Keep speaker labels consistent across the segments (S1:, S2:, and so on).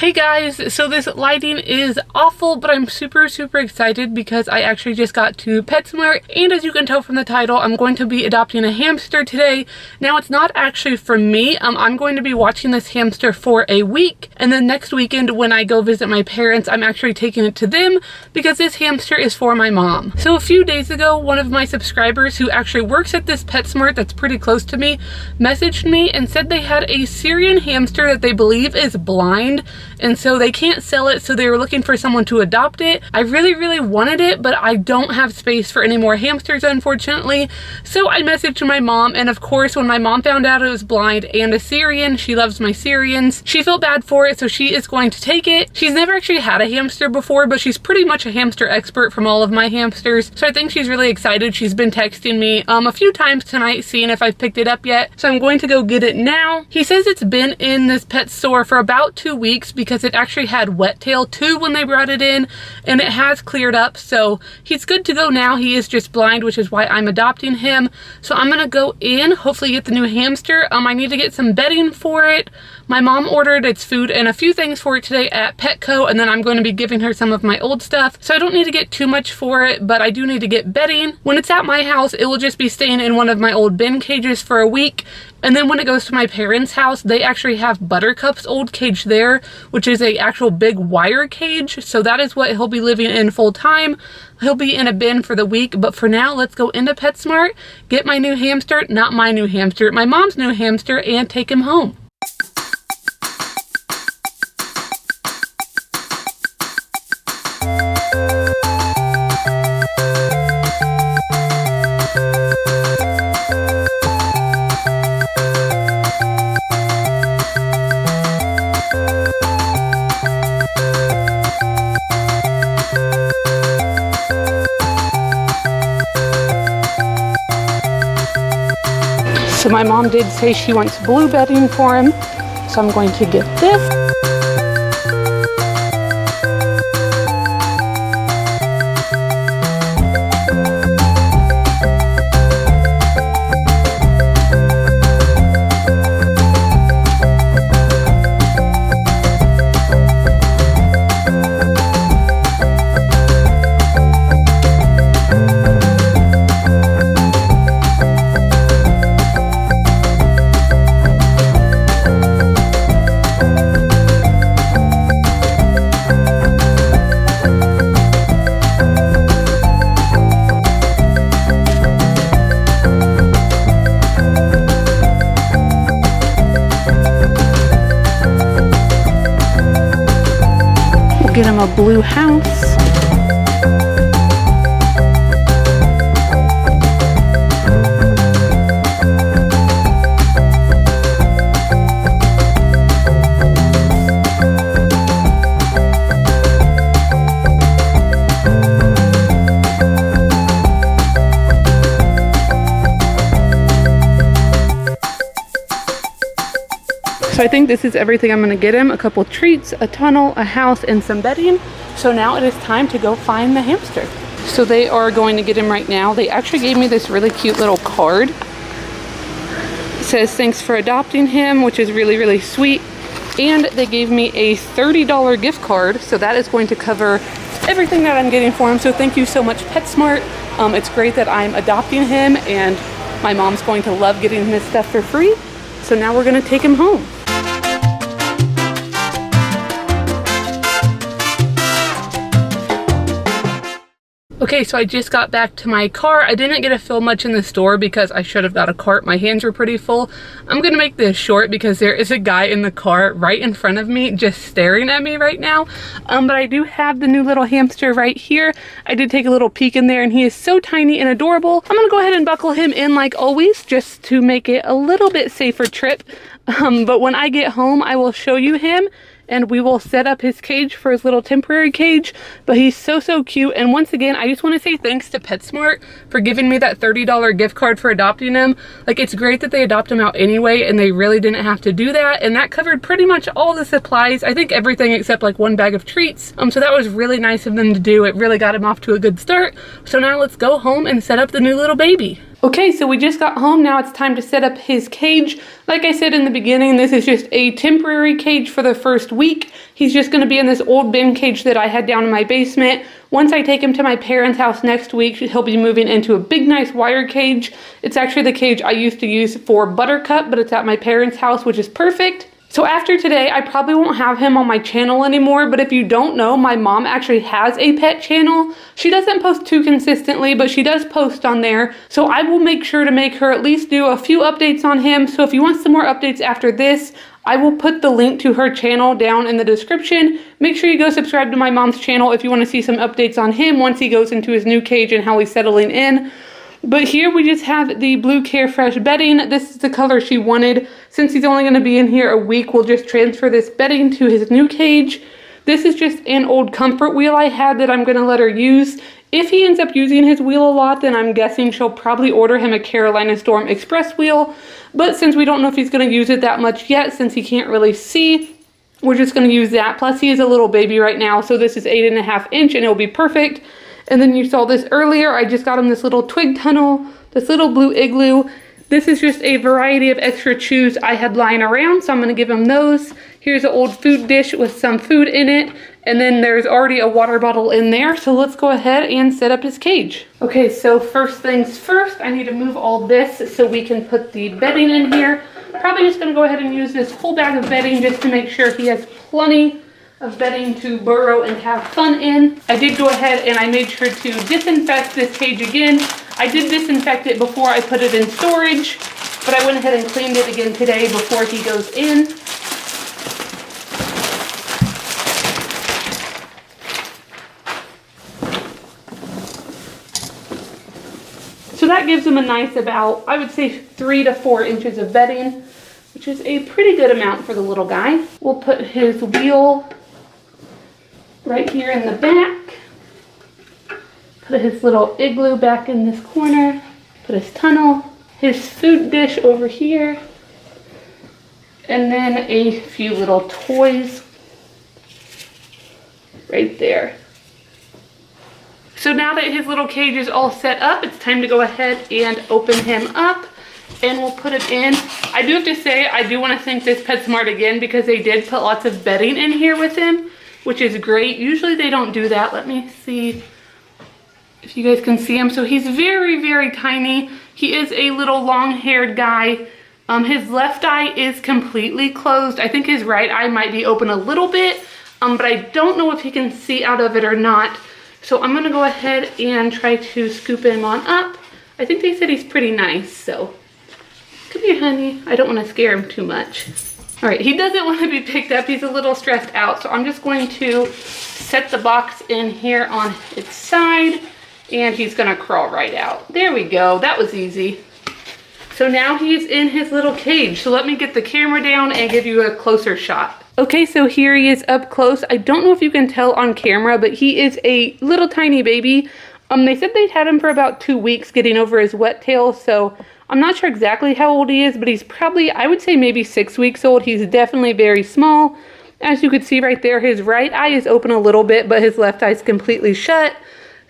S1: Hey guys, so this lighting is awful, but I'm super excited because I actually just got to Petsmart, and as you can tell from the title, I'm going to be adopting a hamster today. Now, it's not actually for me. I'm going to be watching this hamster for a week, and then next weekend when I go visit my parents, I'm actually taking it to them because this hamster is for my mom. So a few days ago, one of my subscribers who actually works at this Petsmart that's pretty close to me messaged me and said they had a Syrian hamster that they believe is blind, and so they can't sell it, so they were looking for someone to adopt it. I really wanted it, but I don't have space for any more hamsters, unfortunately. So I messaged my mom, and of course, when my mom found out it was blind and a Syrian, she loves my Syrians, she felt bad for it, so she is going to take it. She's never actually had a hamster before, but she's pretty much a hamster expert from all of my hamsters, so I think she's really excited. She's been texting me a few times tonight, seeing if I've picked it up yet, so I'm going to go get it now. He says it's been in this pet store for about 2 weeks because it actually had wet tail too when they brought it in, and it has cleared up, so he's good to go now. He is just blind, which is why I'm adopting him. So I'm gonna go in, hopefully get the new hamster. I need to get some bedding for it. My mom ordered its food and a few things for it today at Petco, and then I'm going to be giving her some of my old stuff, so I don't need to get too much for it, but I do need to get bedding. When it's at my house, it will just be staying in one of my old bin cages for a week, and then when it goes to my parents' house, they actually have Buttercup's old cage there, which is a actual big wire cage, so that is what he'll be living in full time. He'll be in a bin for the week, but for now, let's go into PetSmart, get my new hamster, not my new hamster, my mom's new hamster, and take him home. So my mom did say she wants blue bedding for him, so I'm going to get this. Get him a blue house. So I think this is everything I'm going to get him. A couple treats, a tunnel, a house, and some bedding. So now it is time to go find the hamster. So they are going to get him right now. They actually gave me this really cute little card. It says thanks for adopting him, which is really sweet. And they gave me a $30 gift card. So that is going to cover everything that I'm getting for him. So thank you so much, PetSmart. It's great that I'm adopting him, and my mom's going to love getting his stuff for free. So now we're going to take him home. Okay, so I just got back to my car. I didn't get to film much in the store because I should have got a cart. My hands were pretty full. I'm gonna make this short because there is a guy in the car right in front of me just staring at me right now. But I do have the new little hamster right here. I did take a little peek in there, and he is so tiny and adorable. I'm gonna go ahead and buckle him in like always just to make it a little bit safer trip. But when I get home, I will show you him, and we will set up his cage for his little temporary cage. But he's so cute. And once again, I just want to say thanks to PetSmart for giving me that $30 gift card for adopting him. Like, it's great that they adopt him out anyway, and they really didn't have to do that, and that covered pretty much all the supplies. I think everything except like one bag of treats. So that was really nice of them to do. It really got him off to a good start. So now let's go home and set up the new little baby. Okay, so we just got home. Now it's time to set up his cage. Like I said in the beginning, this is just a temporary cage for the first week. He's just going to be in this old bin cage that I had down in my basement. Once I take him to my parents' house next week, he'll be moving into a big, nice wire cage. It's actually the cage I used to use for Buttercup, but it's at my parents' house, which is perfect. So after today, I probably won't have him on my channel anymore, but if you don't know, my mom actually has a pet channel. She doesn't post too consistently, but she does post on there. So I will make sure to make her at least do a few updates on him. So if you want some more updates after this, I will put the link to her channel down in the description. Make sure you go subscribe to my mom's channel if you want to see some updates on him once he goes into his new cage and how he's settling in. But here we just have the blue Carefresh bedding. This is the color she wanted. Since he's only going to be in here a week, we'll just transfer this bedding to his new cage. This is just an old comfort wheel I had that I'm going to let her use. If he ends up using his wheel a lot, then I'm guessing she'll probably order him a Carolina Storm Express wheel. But since we don't know if he's going to use it that much yet, since he can't really see, we're just going to use that. Plus he is a little baby right now, so this is 8.5 inch and it'll be perfect. And then you saw this earlier, I just got him this little twig tunnel, this little blue igloo. This is just a variety of extra chews I had lying around, so I'm gonna give him those. Here's an old food dish with some food in it, and then there's already a water bottle in there, so let's go ahead and set up his cage. Okay, so first things first, I need to move all this so we can put the bedding in here. Probably just gonna go ahead and use this whole bag of bedding just to make sure he has plenty of bedding to burrow and have fun in. I did go ahead and I made sure to disinfect this cage again. I did disinfect it before I put it in storage, but I went ahead and cleaned it again today before he goes in. So that gives him a nice about, I would say 3 to 4 inches of bedding, which is a pretty good amount for the little guy. We'll put his wheel right here in the back. Put his little igloo back in this corner. Put his tunnel. His food dish over here. And then a few little toys right there. So now that his little cage is all set up, it's time to go ahead and open him up. And we'll put it in. I do have to say, I do want to thank this Petsmart again because they did put lots of bedding in here with him, which is great. Usually they don't do that. Let me see if you guys can see him. So he's very, very tiny. He is a little long-haired guy. His left eye is completely closed. I think his right eye might be open a little bit, but I don't know if he can see out of it or not. So I'm gonna go ahead and try to scoop him on up. I think they said he's pretty nice, so come here, honey. I don't want to scare him too much. All right, he doesn't want to be picked up. He's a little stressed out, so I'm just going to set the box in here on its side, and he's gonna crawl right out. There we go, that was easy. So now he's in his little cage. So let me get the camera down and give you a closer shot. Okay, so here he is up close. I don't know if you can tell on camera, but he is a little tiny baby. They said they'd had him for about 2 weeks getting over his wet tail, so I'm not sure exactly how old he is, but he's probably, I would say maybe 6 weeks old. He's definitely very small. As you can see right there, his right eye is open a little bit, but his left eye is completely shut.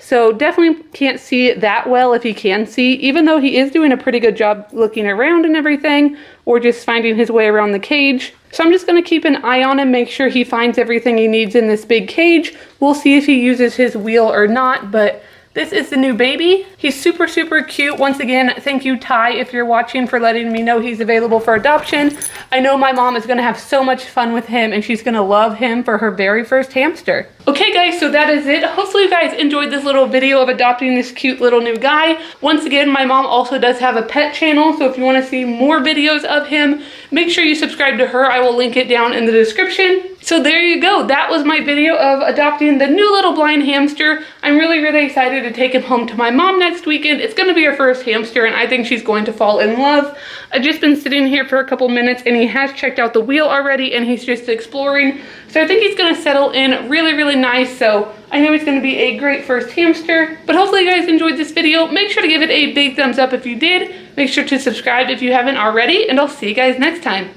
S1: So definitely can't see it that well if he can see, even though he is doing a pretty good job looking around and everything, or just finding his way around the cage. So I'm just going to keep an eye on him, make sure he finds everything he needs in this big cage. We'll see if he uses his wheel or not, but this is the new baby. He's super, super cute. Once again, thank you, Ty, if you're watching, for letting me know he's available for adoption. I know my mom is gonna have so much fun with him, and she's gonna love him for her very first hamster. Okay guys, so that is it. Hopefully you guys enjoyed this little video of adopting this cute little new guy. Once again, my mom also does have a pet channel, so if you wanna see more videos of him, make sure you subscribe to her. I will link it down in the description. So there you go. That was my video of adopting the new little blind hamster. I'm really, really excited to take him home to my mom next weekend. It's gonna be her first hamster, and I think she's going to fall in love. I've just been sitting here for a couple minutes, and he has checked out the wheel already, and he's just exploring. So I think he's gonna settle in really, really nice. So I know he's gonna be a great first hamster. But hopefully you guys enjoyed this video. Make sure to give it a big thumbs up if you did. Make sure to subscribe if you haven't already, and I'll see you guys next time.